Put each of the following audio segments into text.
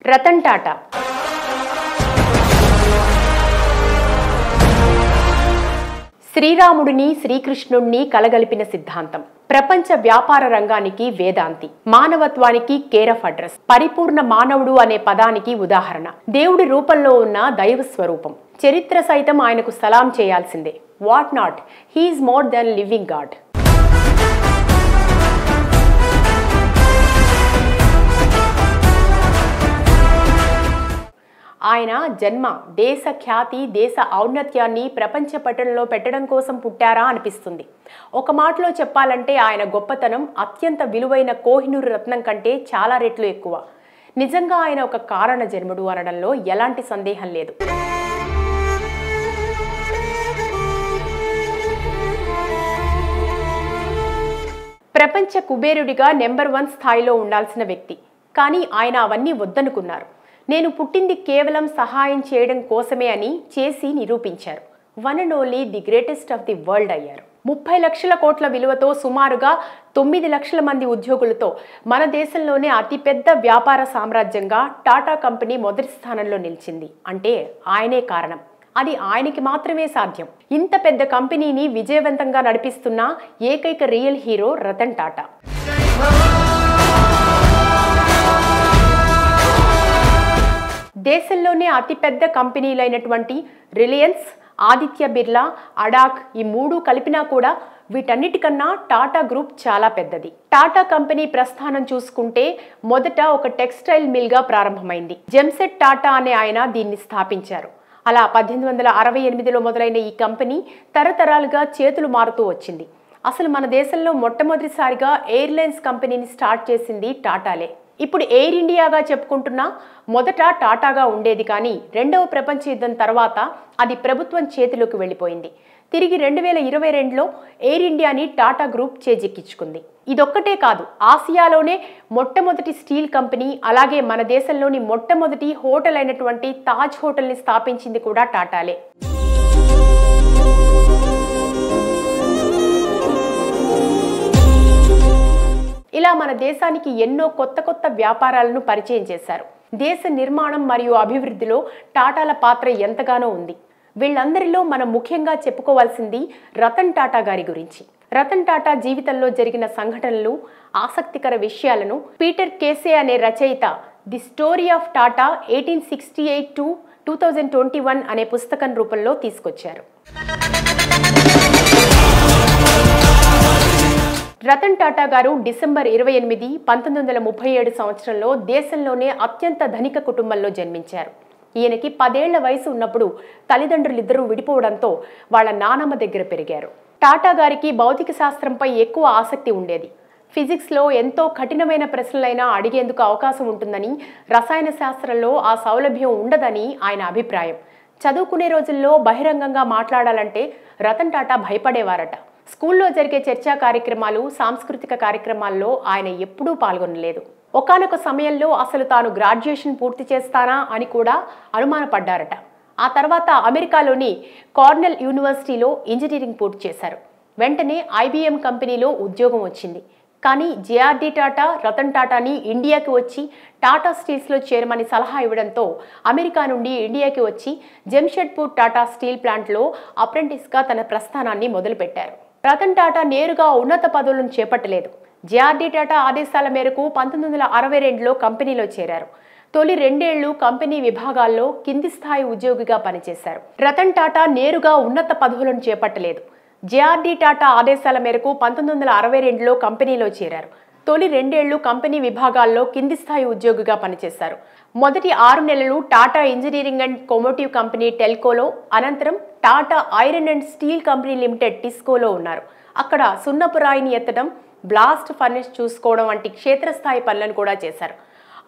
రతన్ టాటా శ్రీరాముడిని శ్రీకృష్ణుణ్ణి కలగలిపిన సిద్ధాంతం, ప్రపంచ వ్యాపార రంగానికి వేదాంతి, మానవత్వానికి కేర్ ఆఫ్ అడ్రస్, పరిపూర్ణ మానవుడు అనే పదానికి ఉదాహరణ, దేవుడి రూపంలో ఉన్న దైవ స్వరూపం. చరిత్ర సైతం ఆయనకు సలాం చేయాల్సిందే. What not, he's more than living God. ఆయన జన్మ దేశ ఖ్యాతి, దేశ ఔన్నత్యాన్ని ప్రపంచ పటంలో పెట్టడం కోసం పుట్టారా అనిపిస్తుంది. ఒక మాటలో చెప్పాలంటే ఆయన గొప్పతనం అత్యంత విలువైన కోహినూరు రత్నం కంటే చాలా రెట్లు ఎక్కువ. నిజంగా ఆయన ఒక కారణ జన్ముడు అనడంలో ఎలాంటి సందేహం లేదు. ప్రపంచ కుబేరుడిగా నెంబర్ 1 స్థాయిలో ఉండాల్సిన వ్యక్తి. కానీ ఆయన అవన్నీ వద్దనుకున్నారు. నేను పుట్టింది కేవలం సహాయం చేయడం కోసమే అని చేసి నిరూపించారు. One and only the greatest of the world అయ్యారు. 30 లక్షల కోట్ల విలువతో సుమారుగా 9 లక్షల మంది ఉద్యోగులతో మన దేశంలోనే అతిపెద్ద వ్యాపార సామ్రాజ్యంగా టాటా కంపెనీ మొదటి స్థానంలో నిలిచింది అంటే ఆయనే కారణం. అది ఆయనకి మాత్రమే సాధ్యం. ఇంత పెద్ద కంపెనీని విజయవంతంగా నడిపిస్తున్న ఏకైక రియల్ హీరో రతన్ టాటా. దేశంలోనే అతిపెద్ద కంపెనీలైనటువంటి రిలయన్స్, ఆదిత్య బిర్లా, అడాక్ ఈ 3 కలిపినా కూడా వీటన్నిటికన్నా టాటా గ్రూప్ చాలా పెద్దది. టాటా కంపెనీ ప్రస్థానం చూసుకుంటే మొదట ఒక టెక్స్టైల్ మిల్గా ప్రారంభమైంది. జెమ్సెట్ టాటా అనే ఆయన దీన్ని స్థాపించారు. అలా 1868లో మొదలైన ఈ కంపెనీ తరతరాలుగా చేతులు మారుతూ వచ్చింది. అసలు మన దేశంలో మొట్టమొదటిసారిగా ఎయిర్లైన్స్ కంపెనీని స్టార్ట్ చేసింది టాటాలే. ఇప్పుడు ఎయిర్ ఇండియాగా చెప్పుకుంటున్నా మొదట టాటాగా ఉండేది, కానీ 2వ ప్రపంచ యుద్ధం తర్వాత అది ప్రభుత్వం చేతిలోకి వెళ్ళిపోయింది. తిరిగి 2022లో ఎయిర్ ఇండియాని టాటా గ్రూప్ చేజిక్కించుకుంది. ఇదొక్కటే కాదు, ఆసియాలోనే మొట్టమొదటి స్టీల్ కంపెనీ, అలాగే మన దేశంలోని మొట్టమొదటి హోటల్ అయినటువంటి తాజ్ హోటల్ని స్థాపించింది కూడా టాటాలే. ఇలా మన దేశానికి ఎన్నో కొత్త కొత్త వ్యాపారాలను పరిచయం చేశారు. దేశ నిర్మాణం మరియు అభివృద్ధిలో టాటాల పాత్ర ఎంతగానో ఉంది. వీళ్ళందరిలో మనం ముఖ్యంగా చెప్పుకోవాల్సింది రతన్ టాటా గారి గురించి. రతన్ టాటా జీవితంలో జరిగిన సంఘటనలు, ఆసక్తికర విషయాలను పీటర్ కేసే అనే రచయిత the story of Tata 1868 to 2021 అనే పుస్తకం రూపంలో తీసుకొచ్చారు. రతన్ టాటా గారు డిసెంబర్ 28, 1937 సంవత్సరంలో దేశంలోనే అత్యంత ధనిక కుటుంబంలో జన్మించారు. ఈయనకి 10 ఏళ్ల వయసు ఉన్నప్పుడు తల్లిదండ్రులిద్దరూ విడిపోవడంతో వాళ్ళ నానమ్మ దగ్గర పెరిగారు. టాటా గారికి భౌతిక శాస్త్రంపై ఎక్కువ ఆసక్తి ఉండేది. ఫిజిక్స్లో ఎంతో కఠినమైన ప్రశ్నలైనా అడిగేందుకు అవకాశం ఉంటుందని, రసాయన శాస్త్రంలో ఆ సౌలభ్యం ఉండదని ఆయన అభిప్రాయం. చదువుకునే రోజుల్లో బహిరంగంగా మాట్లాడాలంటే రతన్ టాటా భయపడేవారట. స్కూల్లో జరిగే చర్చా కార్యక్రమాలు, సాంస్కృతిక కార్యక్రమాల్లో ఆయన ఎప్పుడూ పాల్గొనలేదు. ఒకానొక సమయంలో అసలు తాను గ్రాడ్యుయేషన్ పూర్తి చేస్తానా అని కూడా అనుమానపడ్డారట. ఆ తర్వాత అమెరికాలోని కార్నెల్ యూనివర్సిటీలో ఇంజనీరింగ్ పూర్తి చేశారు. వెంటనే IBM కంపెనీలో ఉద్యోగం వచ్చింది. కానీ JRD టాటా రతన్ టాటాని ఇండియాకి వచ్చి టాటా స్టీల్స్లో చేరమని సలహా ఇవ్వడంతో అమెరికా నుండి ఇండియాకి వచ్చి జంషెడ్పూర్ టాటా స్టీల్ ప్లాంట్లో అప్రెంటిస్గా తన ప్రస్థానాన్ని మొదలుపెట్టారు. రతన్ టాటా నేరుగా ఉన్నత పదవులను చేపట్టలేదు. JRD టాటా ఆదేశాల మేరకు 1962లో కంపెనీలో చేరారు. తొలి 2 ఏళ్లు కంపెనీ విభాగాల్లో కింది స్థాయి ఉద్యోగిగా పనిచేశారు. రతన్ టాటా నేరుగా ఉన్నత పదవులను చేపట్టలేదు. JRD టాటా ఆదేశాల మేరకు 1962లో కంపెనీలో చేరారు. తొలి 2 ఏళ్లు కంపెనీ విభాగాల్లో కింది స్థాయి ఉద్యోగిగా పనిచేశారు. మొదటి 6 నెలలు Tata engineering and locomotive company టెల్కోలో, అనంతరం Tata iron and steel company limited టిస్కోలో ఉన్నారు. అక్కడ సున్నపు రాయిని ఎత్తడం, బ్లాస్ట్ ఫర్నెస్ చూసుకోవడం వంటి క్షేత్రస్థాయి పనులను కూడా చేశారు.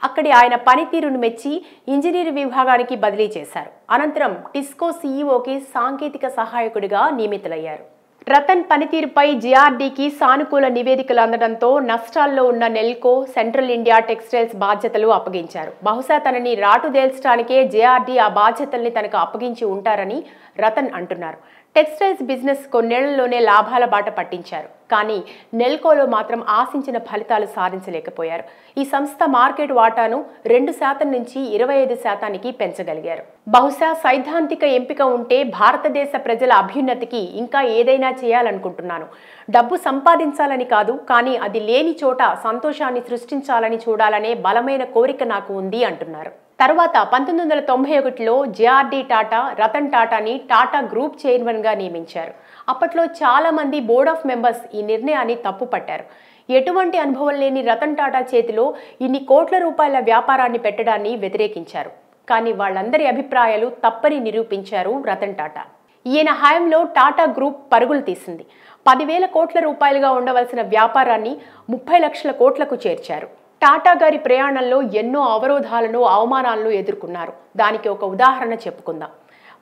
అక్కడి ఆయన పనితీరును మెచ్చి ఇంజనీర్ విభాగానికి బదిలీ చేశారు. అనంతరం టిస్కో CEOకి సాంకేతిక సహాయకుడిగా నియమితులయ్యారు. రతన్ పనితీరుపై JRDకి సానుకూల నివేదికలు అందడంతో నష్టాల్లో ఉన్న నెల్కో, సెంట్రల్ ఇండియా టెక్స్టైల్స్ బాధ్యతలు అప్పగించారు. బహుశా తనని రాటుదేల్చడానికే JRD ఆ బాధ్యతల్ని తనకు అప్పగించి ఉంటారని రతన్ అంటున్నారు. టెక్స్టైల్స్ బిజినెస్ కొన్నేళ్లలోనే లాభాల బాట పట్టించారు. కానీ నెల్కోలో మాత్రం ఆశించిన ఫలితాలు సాధించలేకపోయారు. ఈ సంస్థ మార్కెట్ వాటాను 2% నుంచి 25%కి పెంచగలిగారు. బహుశా సైద్ధాంతిక ఎంపిక ఉంటే భారతదేశ ప్రజల అభ్యున్నతికి ఇంకా ఏదైనా చేయాలనుకుంటున్నాను. డబ్బు సంపాదించాలని కాదు, కానీ అది లేని చోట సంతోషాన్ని సృష్టించాలని చూడాలనే బలమైన కోరిక నాకు ఉంది అంటున్నారు. తర్వాత 1991లో జేఆర్డీ టాటా రతన్ టాటాని టాటా గ్రూప్ చైర్మన్గా నియమించారు. అప్పట్లో చాలా మంది బోర్డ్ ఆఫ్ మెంబర్స్ ఈ నిర్ణయాన్ని తప్పుపట్టారు. ఎటువంటి అనుభవం లేని రతన్ టాటా చేతిలో ఇన్ని కోట్ల రూపాయల వ్యాపారాన్ని పెట్టడాన్ని వ్యతిరేకించారు. కానీ వాళ్ళందరి అభిప్రాయాలు తప్పని నిరూపించారు రతన్ టాటా. ఈయన హయాంలో టాటా గ్రూప్ పరుగులు తీసింది. 10,000 కోట్ల రూపాయలుగా ఉండవలసిన వ్యాపారాన్ని 30 లక్షల కోట్లకు చేర్చారు. టాటా గారి ప్రయాణంలో ఎన్నో అవరోధాలను, అవమానాలను ఎదుర్కొన్నారు. దానికి ఒక ఉదాహరణ చెప్పుకుందాం.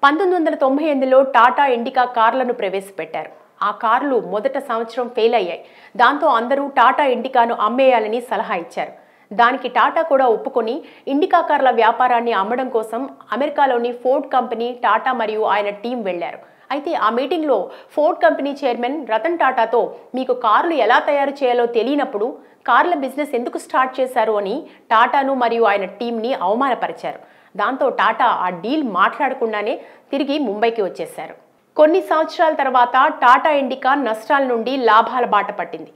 1998లో టాటా ఇండికా కార్లను ప్రవేశపెట్టారు. ఆ కార్లు మొదట సంవత్సరం ఫెయిల్ అయ్యాయి. దాంతో అందరూ టాటా ఇండికాను అమ్మేయాలని సలహా ఇచ్చారు. దానికి టాటా కూడా ఒప్పుకొని ఇండికా కార్ల వ్యాపారాన్ని అమ్మడం కోసం అమెరికాలోని ఫోర్డ్ కంపెనీ, టాటా మరియు ఆయన టీం వెళ్లారు. అయితే ఆ మీటింగ్లో ఫోర్డ్ కంపెనీ చైర్మన్ రతన్ టాటాతో మీకు కార్లు ఎలా తయారు చేయాలో తెలియనప్పుడు కార్ల బిజినెస్ ఎందుకు స్టార్ట్ చేశారు అని టాటాను మరియు ఆయన టీంని అవమానపరిచారు. దాంతో టాటా ఆ డీల్ మాట్లాడకుండానే తిరిగి ముంబైకి వచ్చేశారు. కొన్ని సంవత్సరాల తర్వాత టాటా ఇండికా నష్టాల నుండి లాభాల బాట పట్టింది.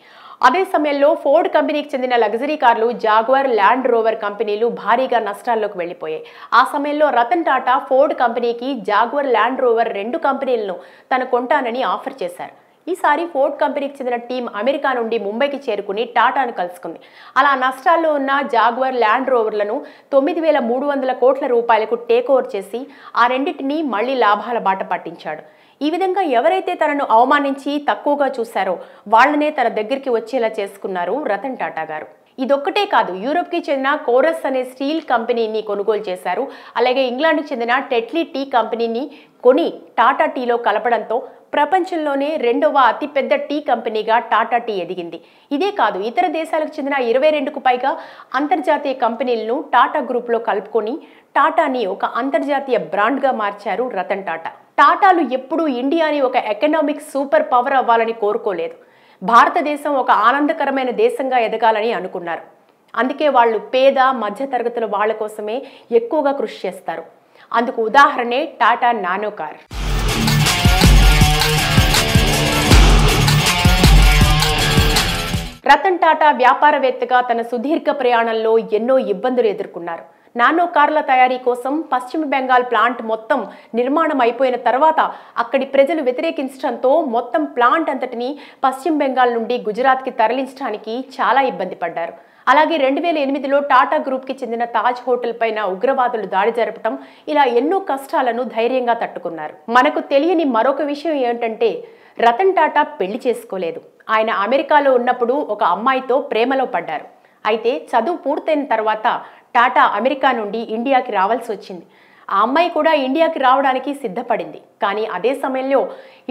అదే సమయంలో ఫోర్డ్ కంపెనీకి చెందిన లగ్జరీ కార్లు జాగ్వార్, ల్యాండ్ రోవర్ కంపెనీలు భారీగా నష్టాల్లోకి వెళ్లిపోయాయి. ఆ సమయంలో రతన్ టాటా ఫోర్డ్ కంపెనీకి జాగ్వార్, ల్యాండ్ రోవర్ 2 కంపెనీలను తను కొంటానని ఆఫర్ చేశారు. ఈసారి ఫోర్డ్ కంపెనీకి చెందిన టీం అమెరికా నుండి ముంబైకి చేరుకుని టాటాను కలుసుకుంది. అలా నష్టాల్లో ఉన్న జాగ్వార్, ల్యాండ్ రోవర్లను 9,300 కోట్ల రూపాయలకు టేక్ ఓవర్ చేసి ఆ రెండింటినీ మళ్లీ లాభాల బాట పట్టించాడు. ఈ విధంగా ఎవరైతే తనను అవమానించి తక్కువగా చూశారో వాళ్లనే తన దగ్గరికి వచ్చేలా చేసుకున్నారు రతన్ టాటా గారు. ఇదొక్కటే కాదు, యూరోప్కి చెందిన కోరస్ అనే స్టీల్ కంపెనీని కొనుగోలు చేశారు. అలాగే ఇంగ్లాండ్కి చెందిన టెట్లీ టీ కంపెనీని కొని టాటా టీలో కలపడంతో ప్రపంచంలోనే 2వ అతిపెద్ద టీ కంపెనీగా టాటా టీ ఎదిగింది. ఇదే కాదు, ఇతర దేశాలకు చెందిన 22కు పైగా అంతర్జాతీయ కంపెనీలను టాటా గ్రూప్లో కలుపుకొని టాటాని ఒక అంతర్జాతీయ బ్రాండ్గా మార్చారు రతన్ టాటా. టాటాలు ఎప్పుడూ ఇండియాని ఒక ఎకనామిక్ సూపర్ పవర్ అవ్వాలని కోరుకోలేదు. భారతదేశం ఒక ఆనందకరమైన దేశంగా ఎదగాలని అనుకున్నారు. అందుకే వాళ్ళు పేద, మధ్యతరగతుల వాళ్ళ కోసమే ఎక్కువగా కృషి చేస్తారు. అందుకు ఉదాహరణే టాటా నానో కార్. రతన్ టాటా వ్యాపారవేత్తగా తన సుదీర్ఘ ప్రయాణంలో ఎన్నో ఇబ్బందులు ఎదుర్కొన్నారు. నానో కార్ల తయారీ కోసం పశ్చిమ బెంగాల్ ప్లాంట్ మొత్తం నిర్మాణం అయిపోయిన తర్వాత అక్కడి ప్రజలు వ్యతిరేకించడంతో మొత్తం ప్లాంట్ అంతటిని పశ్చిమ బెంగాల్ నుండి గుజరాత్కి తరలించడానికి చాలా ఇబ్బంది పడ్డారు. అలాగే 2008లో టాటా గ్రూప్కి చెందిన తాజ్ హోటల్ పైన ఉగ్రవాదులు దాడి జరపడం, ఇలా ఎన్నో కష్టాలను ధైర్యంగా తట్టుకున్నారు. మనకు తెలియని మరొక విషయం ఏంటంటే రతన్ టాటా పెళ్లి చేసుకోలేదు. ఆయన అమెరికాలో ఉన్నప్పుడు ఒక అమ్మాయితో ప్రేమలో పడ్డారు. అయితే చదువు పూర్తయిన తర్వాత టాటా అమెరికా నుండి ఇండియాకి రావాల్సి వచ్చింది. ఆ అమ్మాయి కూడా ఇండియాకి రావడానికి సిద్ధపడింది. కానీ అదే సమయంలో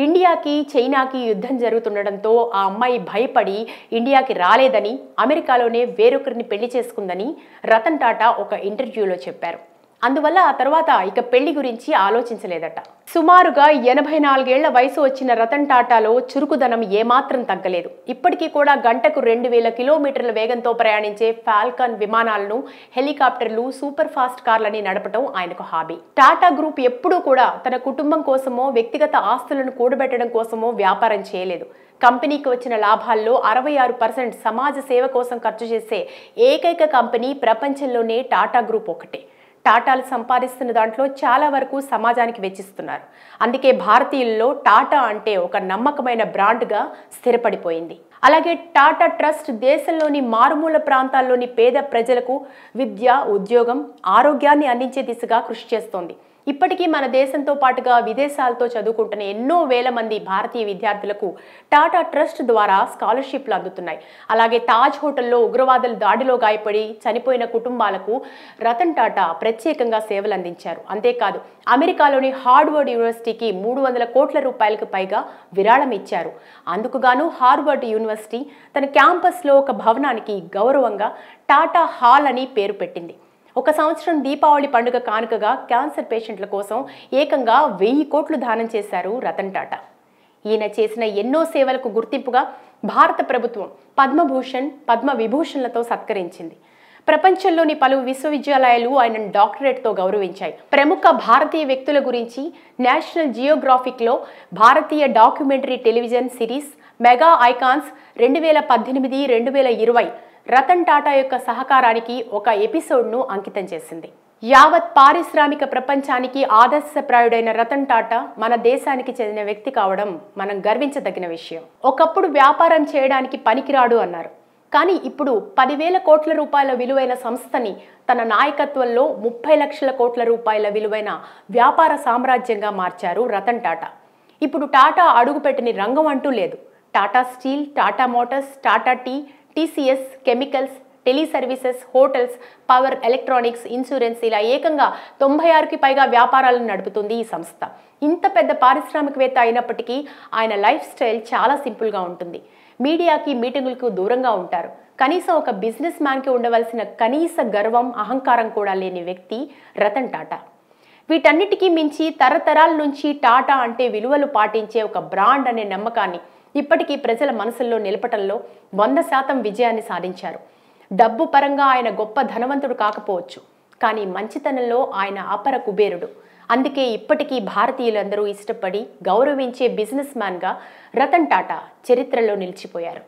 ఇండియాకి, చైనాకి యుద్ధం జరుగుతుండడంతో ఆ అమ్మాయి భయపడి ఇండియాకి రాలేదని, అమెరికాలోనే వేరొకరిని పెళ్లి చేసుకుందని రతన్ టాటా ఒక ఇంటర్వ్యూలో చెప్పారు. అందువల్ల ఆ తర్వాత ఇక పెళ్లి గురించి ఆలోచించలేదట. సుమారుగా 84 ఏళ్ల వయసు వచ్చిన రతన్ టాటాలో చురుకుదనం ఏమాత్రం తగ్గలేదు. ఇప్పటికీ కూడా గంటకు 2,000 కిలోమీటర్ల వేగంతో ప్రయాణించే ఫాల్కన్ విమానాలను, హెలికాప్టర్లు, సూపర్ ఫాస్ట్ కార్లని నడపడం ఆయనకు హాబీ. టాటా గ్రూప్ ఎప్పుడూ కూడా తన కుటుంబం కోసమో, వ్యక్తిగత ఆస్తులను కూడబెట్టడం కోసమో వ్యాపారం చేయలేదు. కంపెనీకి వచ్చిన లాభాల్లో 66% సమాజ సేవ కోసం ఖర్చు చేసే ఏకైక కంపెనీ ప్రపంచంలోనే టాటా గ్రూప్ ఒకటే. టాటాలు సంపాదిస్తున్న దాంట్లో చాలా వరకు సమాజానికి వెచ్చిస్తున్నారు. అందుకే భారతీయుల్లో టాటా అంటే ఒక నమ్మకమైన బ్రాండ్గా స్థిరపడిపోయింది. అలాగే టాటా ట్రస్ట్ దేశంలోని మారుమూల ప్రాంతాల్లోని పేద ప్రజలకు విద్య, ఉద్యోగం, ఆరోగ్యాన్ని అందించే దిశగా కృషి చేస్తోంది. ఇప్పటికీ మన దేశంతో పాటుగా విదేశాలతో చదువుకుంటున్న ఎన్నో వేల మంది భారతీయ విద్యార్థులకు టాటా ట్రస్ట్ ద్వారా స్కాలర్షిప్లు అందుతున్నాయి. అలాగే తాజ్ హోటల్లో ఉగ్రవాదుల దాడిలో గాయపడి చనిపోయిన కుటుంబాలకు రతన్ టాటా ప్రత్యేకంగా సేవలు అందించారు. అంతేకాదు అమెరికాలోని హార్వర్డ్ యూనివర్సిటీకి 300 కోట్ల రూపాయలకు పైగా విరాళం ఇచ్చారు. అందుకుగాను హార్వర్డ్ యూనివర్సిటీ తన క్యాంపస్లో ఒక భవనానికి గౌరవంగా టాటా హాల్ అని పేరు పెట్టింది. ఒక సంవత్సరం దీపావళి పండుగ కానుకగా క్యాన్సర్ పేషెంట్ల కోసం ఏకంగా 1000 కోట్లు దానం చేశారు రతన్ టాటా. ఈయన చేసిన ఎన్నో సేవలకు గుర్తింపుగా భారత ప్రభుత్వం పద్మభూషణ్, పద్మవిభూషణ్లతో సత్కరించింది. ప్రపంచంలోని పలు విశ్వవిద్యాలయాలు ఆయనను డాక్టరేట్తో గౌరవించాయి. ప్రముఖ భారతీయ వ్యక్తుల గురించి నేషనల్ జియోగ్రాఫిక్లో భారతీయ documentary television series mega icons 2018-2020 Ratan Tata యొక్క సహకారానికి ఒక ఎపిసోడ్ను అంకితం చేసింది. యావత్ పారిశ్రామిక ప్రపంచానికి ఆదర్శప్రాయుడైన రతన్ టాటా మన దేశానికి చెందిన వ్యక్తి కావడం మనం గర్వించదగిన విషయం. ఒకప్పుడు వ్యాపారం చేయడానికి పనికిరాడు అన్నారు. కానీ ఇప్పుడు 10,000 కోట్ల రూపాయల విలువైన సంస్థని తన నాయకత్వంలో 30 లక్షల కోట్ల రూపాయల విలువైన వ్యాపార సామ్రాజ్యంగా మార్చారు రతన్ టాటా. ఇప్పుడు టాటా అడుగుపెట్టని రంగం అంటూ లేదు. Tata steel, Tata motors, Tata tea, TCS, chemicals, tele services, hotels, power, electronics, insurance ఇలా ఏకంగా 96కి పైగా వ్యాపారాలను నడుపుతుంది ఈ సంస్థ. ఇంత పెద్ద పారిశ్రామికవేత్త అయినప్పటికీ ఆయన లైఫ్ స్టైల్ చాలా సింపుల్గా ఉంటుంది. మీడియాకి, మీటింగులకు దూరంగా ఉంటారు. కనీసం ఒక బిజినెస్ మ్యాన్కి ఉండవలసిన కనీస గర్వం, అహంకారం కూడా లేని వ్యక్తి రతన్ టాటా. వీటన్నిటికీ మించి తరతరాల నుంచి టాటా అంటే విలువలు పాటించే ఒక బ్రాండ్ అనే నమ్మకాన్ని ఇప్పటికీ ప్రజల మనసుల్లో నిలపటంలో 100% విజయాన్ని సాధించారు. డబ్బు పరంగా ఆయన గొప్ప ధనవంతుడు కాకపోవచ్చు, కానీ మంచితనంలో ఆయన అపర కుబేరుడు. అందుకే ఇప్పటికీ భారతీయులందరూ ఇష్టపడి గౌరవించే బిజినెస్ మ్యాన్గా రతన్ టాటా చరిత్రలో నిలిచిపోయారు.